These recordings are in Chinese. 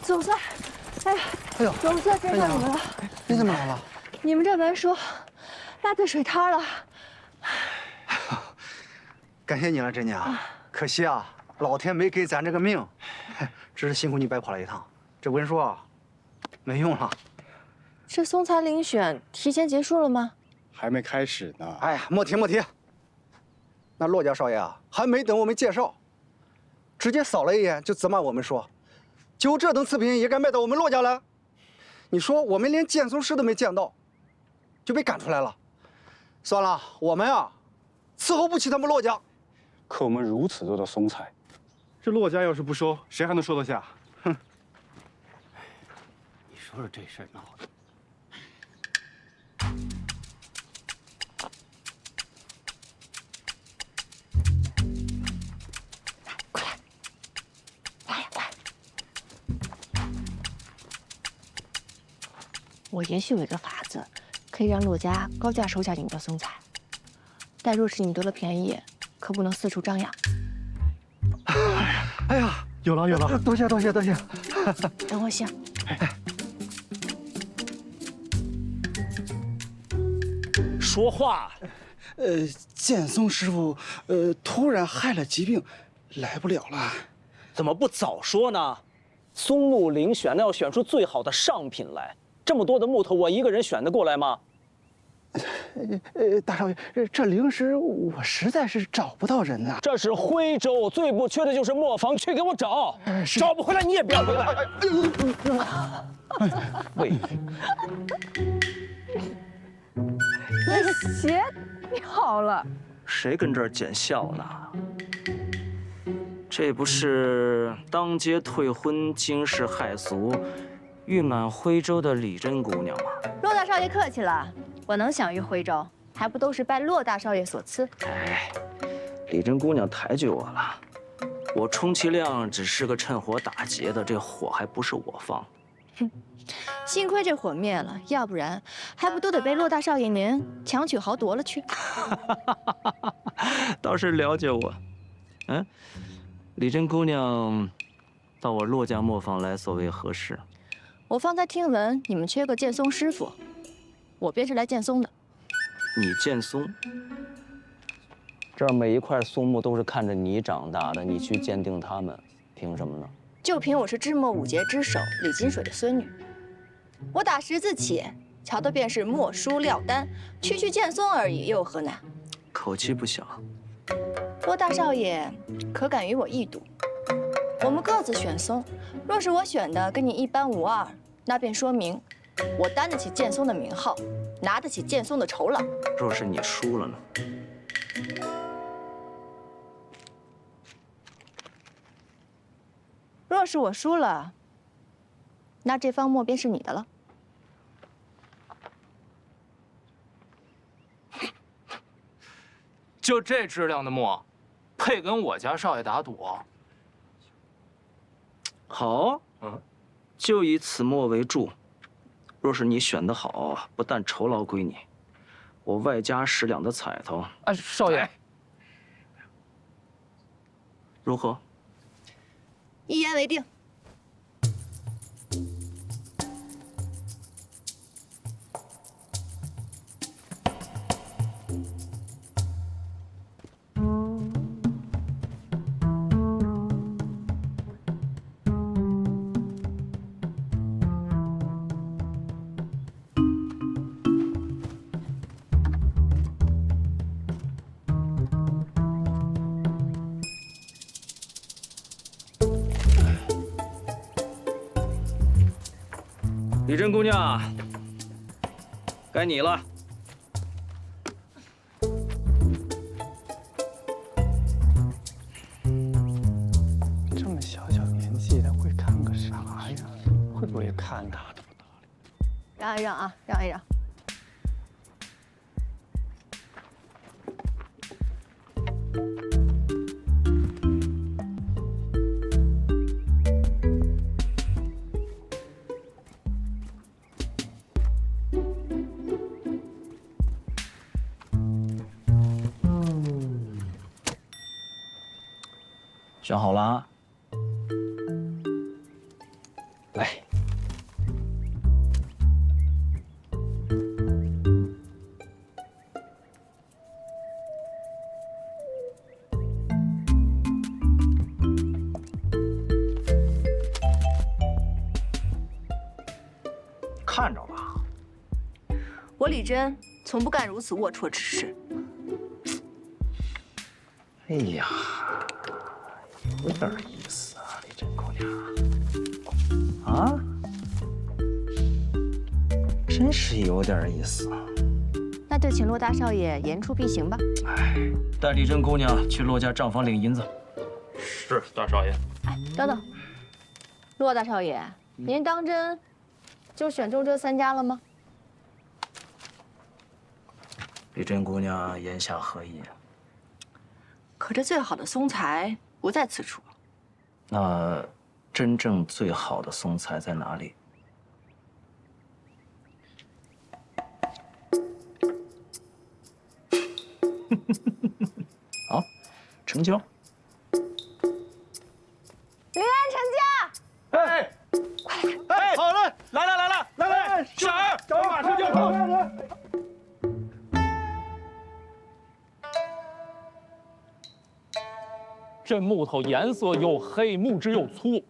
总算，哎呀，哎呦，总算见到你们了。你怎么来了？你们这门说拉在水滩了。感谢你了，珍娘。可惜啊，老天没给咱这个命，真是辛苦你白跑了一趟。这文书啊，没用了。这松才遴选提前结束了吗？还没开始呢。哎呀，莫提莫提。那骆家少爷啊，还没等我们介绍，直接扫了一眼就责骂我们说，就这等次品也敢卖到我们骆家来？你说我们连见松师都没见到，就被赶出来了。算了，我们啊，伺候不起他们骆家。可我们如此多的松材，这骆家要是不收，谁还能收得下？哼！你说说这事儿闹的。我也许有一个法子，可以让骆家高价收下你们的松材，但若是你们得了便宜，可不能四处张扬。哎呀，有了有了，多谢多谢多谢。等我想，说话，剑松师傅，突然害了疾病，来不了了。怎么不早说呢？松木遴选，那要选出最好的上品来。这么多的木头，我一个人选得过来吗？大少爷，这灵石我实在是找不到人呐。这是徽州，最不缺的就是磨坊，去给我找。找不回来，你也别回来。喂，鞋你好了。谁跟这儿捡笑呢？这不是当街退婚、惊世骇俗、誉满徽州的李珍姑娘吗？骆大少爷客气了，我能享誉徽州，还不都是拜骆大少爷所赐？哎，李珍姑娘抬举我了，我充其量只是个趁火打劫的，这火还不是我放。哼，幸亏这火灭了，要不然还不都得被骆大少爷您强取豪夺了去？倒是了解我。嗯，李珍姑娘到我骆家磨坊来，所谓何事？我方才听闻你们缺个剑松师傅，我便是来剑松的。你剑松？这儿每一块松木都是看着你长大的，你去鉴定它们，凭什么呢？就凭我是智墨五杰之首李金水的孙女，我打10字起，瞧的便是墨书料丹，区剑松而已，又有何难？口气不小。骆大少爷可敢与我一赌？我们各自选松，若是我选的跟你一般无二，那便说明我担得起剑松的名号，拿得起剑松的酬劳。若是你输了呢？若是我输了，那这方墨便是你的了。就这质量的墨，配跟我家少爷打赌？好，就以此墨为注。若是你选得好，不但酬劳归你，我外加10两的彩头。啊，少爷，如何？一言为定。李珍姑娘，该你了。这么小年纪的会看个啥呀？会不会看呐？让一让啊，让一让。选好了啊。来。看着吧，我李真从不干如此龌龊之事。哎呀，有点意思啊，李真姑娘。啊，真是有点意思。那就请骆大少爷言出必行吧。带李真姑娘去骆家账房领银子。是大少爷。哎，等等，骆大少爷，您当真就选中这3家了吗？李真姑娘言下何意？可这最好的松材不在此处。那真正最好的松材在哪里？好，成交。林安成家。哎，哎，好嘞，来，小儿，我马上就到。这木头颜色又黑，木质又粗，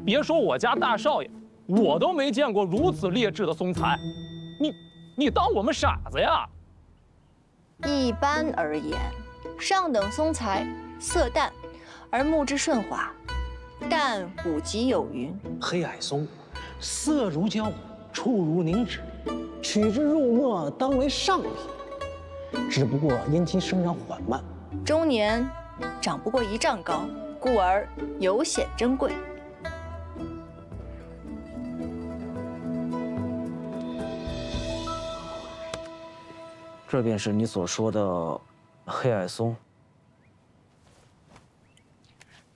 别说我家大少爷，我都没见过如此劣质的松材。你当我们傻子呀？一般而言，上等松材色淡，而木质顺滑，但古籍有云：黑矮松，色如胶，触如凝脂，取之入墨，当为上品。只不过因其生长缓慢，终年长不过1丈高，故而尤显珍贵。这便是你所说的黑矮松。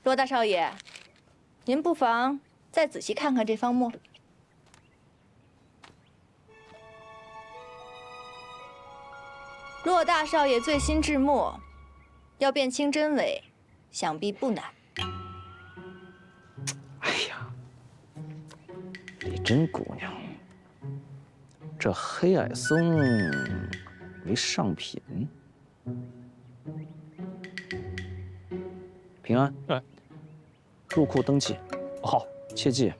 骆大少爷，您不妨再仔细看看这方墨。骆大少爷醉心制墨，要辨清真伪，想必不难。哎呀，李真姑娘，这黑矮松为上品。平安，哎，入库登记。好，切记，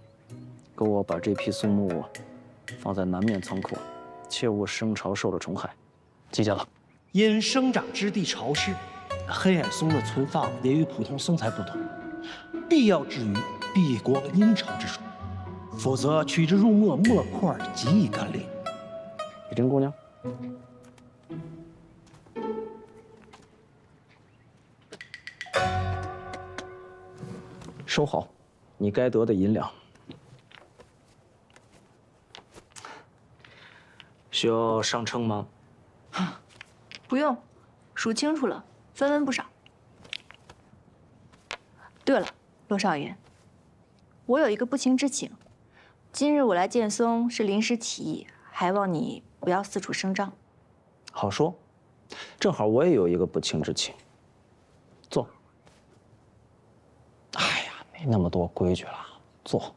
给我把这批松木放在南面仓库，切勿生潮受了虫害。记下了。因生长之地潮湿，黑矮松的存放也与普通松材不同，必要置于避光阴潮之处，否则取之入墨，墨块极易干裂。李真姑娘，收好你该得的银两。需要上称吗？不用，数清楚了，分文不少。对了，骆少爷，我有一个不情之请，今日我来见松是临时起意，还望你不要四处声张。好说，正好我也有一个不情之请。坐。哎呀，没那么多规矩了，坐。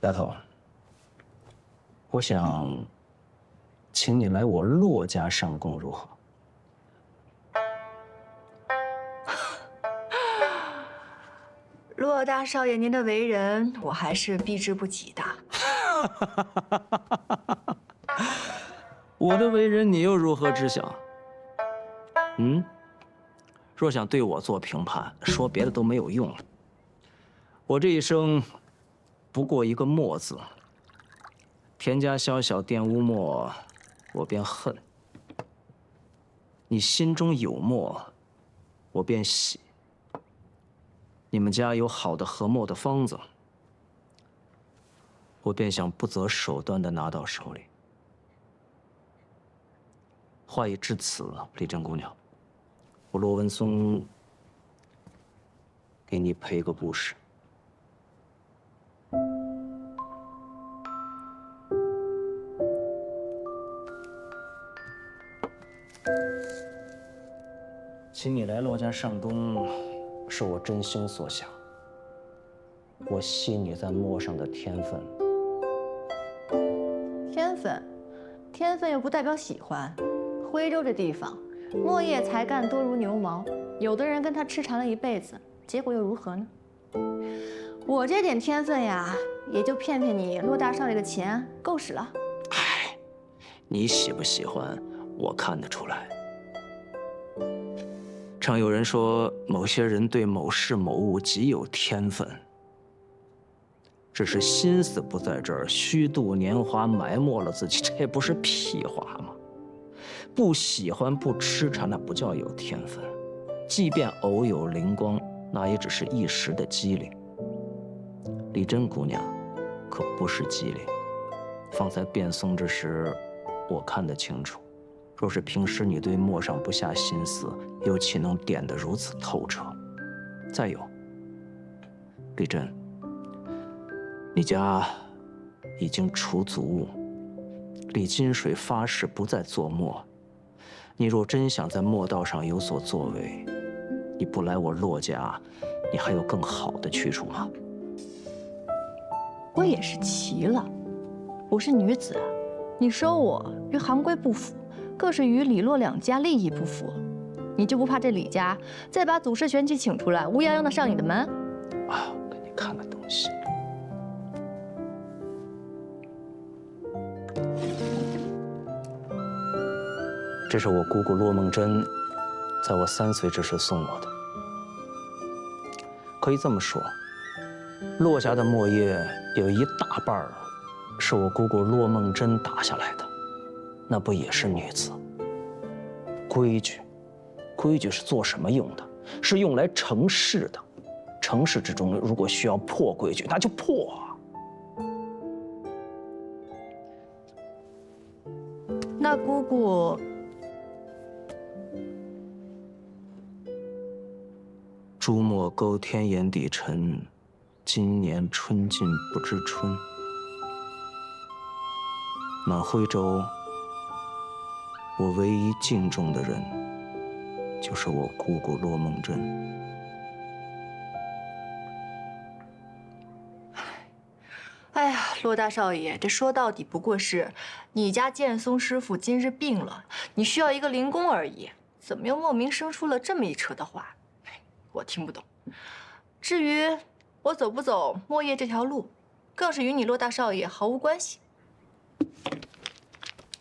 丫头，我想请你来我骆家上供，如何？骆大少爷，您的为人我还是避之不及的。我的为人你又如何知晓？嗯，若想对我做评判，说别的都没有用了。我这一生不过一个墨字，田家宵小玷污墨，我便恨；你心中有墨，我便喜。你们家有好的和墨的方子，我便想不择手段地拿到手里。话已至此，李真姑娘，我骆文松给你赔个不是。请你来骆家上供，是我真心所想。我惜你在墨上的天分。天分又不代表喜欢。徽州这地方，墨叶才干多如牛毛，有的人跟他痴缠了一辈子，结果又如何呢？我这点天分呀，也就骗骗你骆大少爷的钱，够使了。哎，你喜不喜欢，我看得出来。常有人说，某些人对某事某物极有天分，只是心思不在这儿，虚度年华，埋没了自己，这不是屁话吗？不喜欢不痴缠，那不叫有天分。即便偶有灵光，那也只是一时的机灵。丽珍姑娘可不是机灵，方才变松之时，我看得清楚。若是平时你对墨上不下心思，又岂能点得如此透彻？再有，丽珍，你家已经除族务，李金水发誓不再做墨。你若真想在墨道上有所作为，你不来我骆家，你还有更好的去处吗？我也是奇了，我是女子，你收我与行规不符，更是与李骆两家利益不符，你就不怕这李家再把祖师玄奇请出来，乌泱泱的上你的门？啊，我给你看看东西。这是我姑姑骆梦珍在我3岁之时送我的。可以这么说，骆家的墨叶有一大半是我姑姑骆梦珍打下来的，那不也是女子？规矩，规矩是做什么用的？是用来成事的。成事之中，如果需要破规矩，那就破啊。那姑姑。朱墨勾天眼底沉，今年春尽不知春。满徽州，我唯一敬重的人，就是我姑姑骆梦珍。哎呀，骆大少爷，这说到底不过是你家剑松师傅今日病了，你需要一个灵工而已，怎么又莫名生出了这么一扯的话？我听不懂。至于我走不走墨叶这条路，更是与你骆大少爷毫无关系。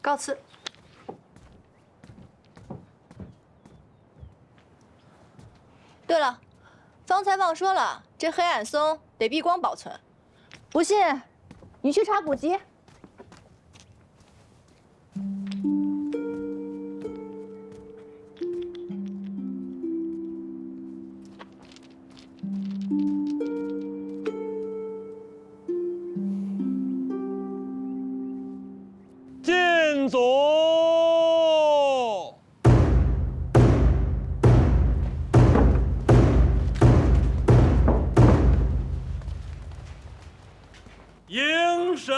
告辞。对了，方才忘说了，这黑暗松得避光保存。不信，你去查古籍。进祖。迎神。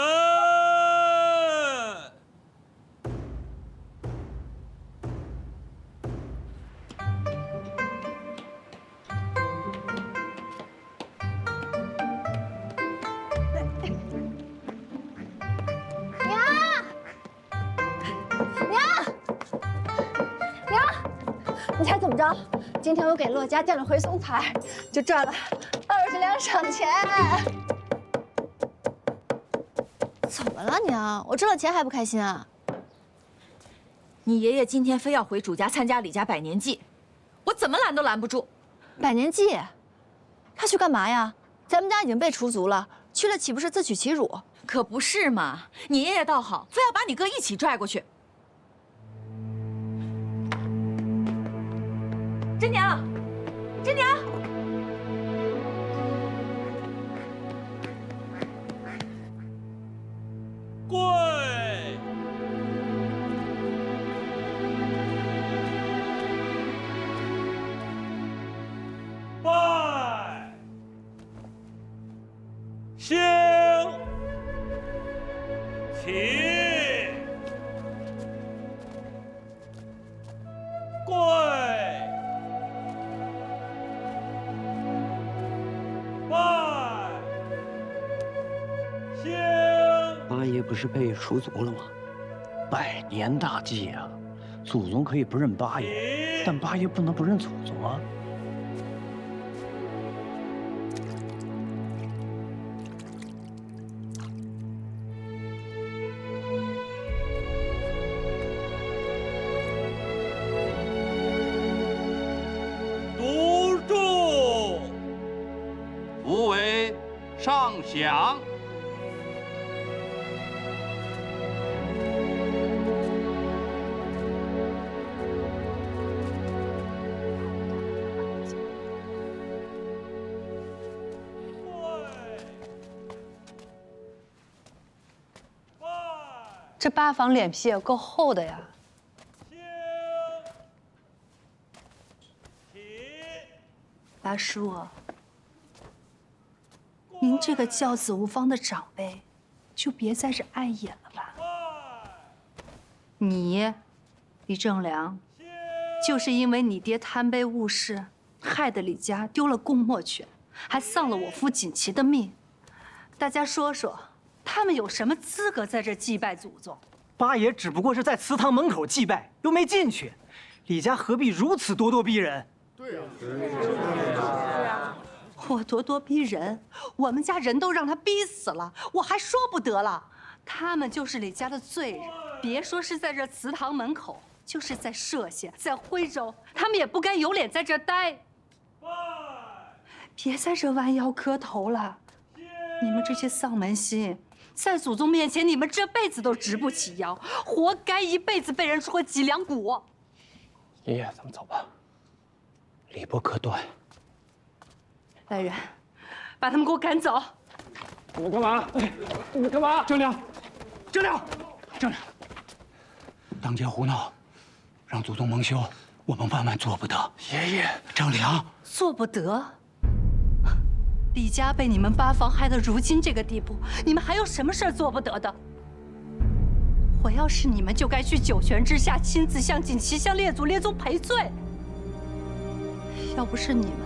你猜怎么着？今天我给骆家见了回松彩，就赚了20两赏钱。怎么了娘？我挣了钱还不开心啊？你爷爷今天非要回主家参加李家百年祭，我怎么拦都拦不住。百年祭，他去干嘛呀？咱们家已经被除族了，去了岂不是自取其辱？可不是嘛！你爷爷倒好，非要把你哥一起拽过去。真娘，真娘，跪！拜！兴！起！跪！不是被除族了吗？100年大计啊！祖宗可以不认八爷，但八爷不能不认祖宗啊！读注：符为上响。这八房脸皮也够厚的呀！八叔，您这个教子无方的长辈，就别在这碍眼了吧。你，李正良，就是因为你爹贪杯误事，害得李家丢了供墨权，还丧了我夫锦旗的命。大家说说。他们有什么资格在这祭拜祖宗？八爷只不过是在祠堂门口祭拜，又没进去，李家何必如此咄咄逼人？对呀，我咄咄逼人，我们家人都让他逼死了，我还说不得了。他们就是李家的罪人，别说是在这祠堂门口，就是在歙县、在徽州，他们也不该有脸在这待。别在这弯腰磕头了，你们这些丧门星。在祖宗面前，你们这辈子都直不起腰，活该一辈子被人戳脊梁骨。爷爷，咱们走吧，礼不可断。来人，把他们给我赶走！你们干嘛？你们干嘛？正良，正良，正良，当街胡闹，让祖宗蒙羞，我们万万做不得。爷爷，正良，做不得。李家被你们八房害得如今这个地步，你们还有什么事儿做不得的？我要是你们，就该去九泉之下亲自向锦旗、向列祖列宗赔罪。要不是你们，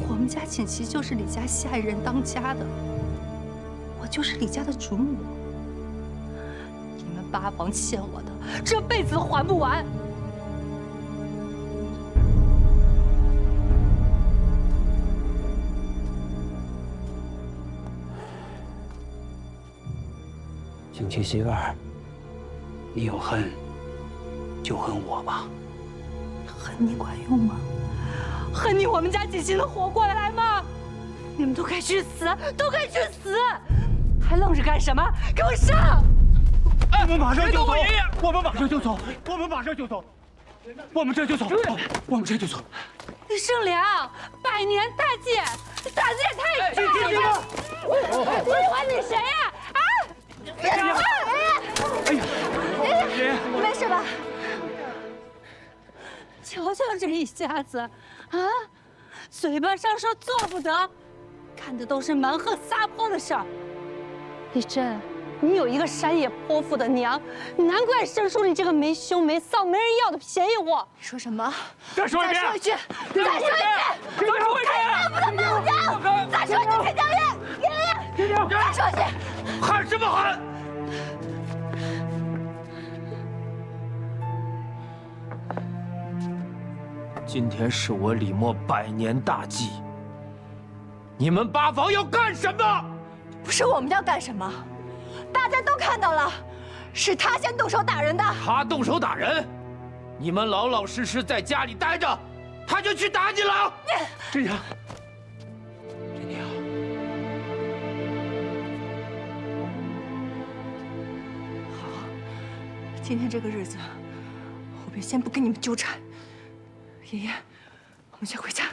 我们家锦旗就是李家下一任当家的，我就是李家的主母。你们八房欠我的，这辈子都还不完。锦旗媳妇儿，你有恨，就恨我吧。恨你管用吗？恨你我们家锦旗能活过来吗？你们都该去死，都该去死！还愣着干什么？给我上！我们马上就走，我们马上就走，我们马上就走，我们这就走，我们这就走。李胜良，100年大计，胆子也太大了！你管你谁呀？啊！别打我！哎呀！爷爷，你没事吧？瞧瞧这一下子，啊，嘴巴上说做不得，干的都是蛮横撒泼的事儿。李真，你有一个山野泼妇的娘，难怪生出你这个没羞没臊、没人要的便宜货。你说什么？再说一遍！再说一句！再说一句！再说一遍！看不得孟娘！再说一句，田家人！爷爷，再说一句！喊什么喊？今天是我李默100年大计，你们八房要干什么？不是我们要干什么，大家都看到了，是他先动手打人的。他动手打人，你们老老实实在家里待着，他就去打你了。真娘，真娘，好，今天这个日子，我便先不跟你们纠缠。爷爷，我们先回家。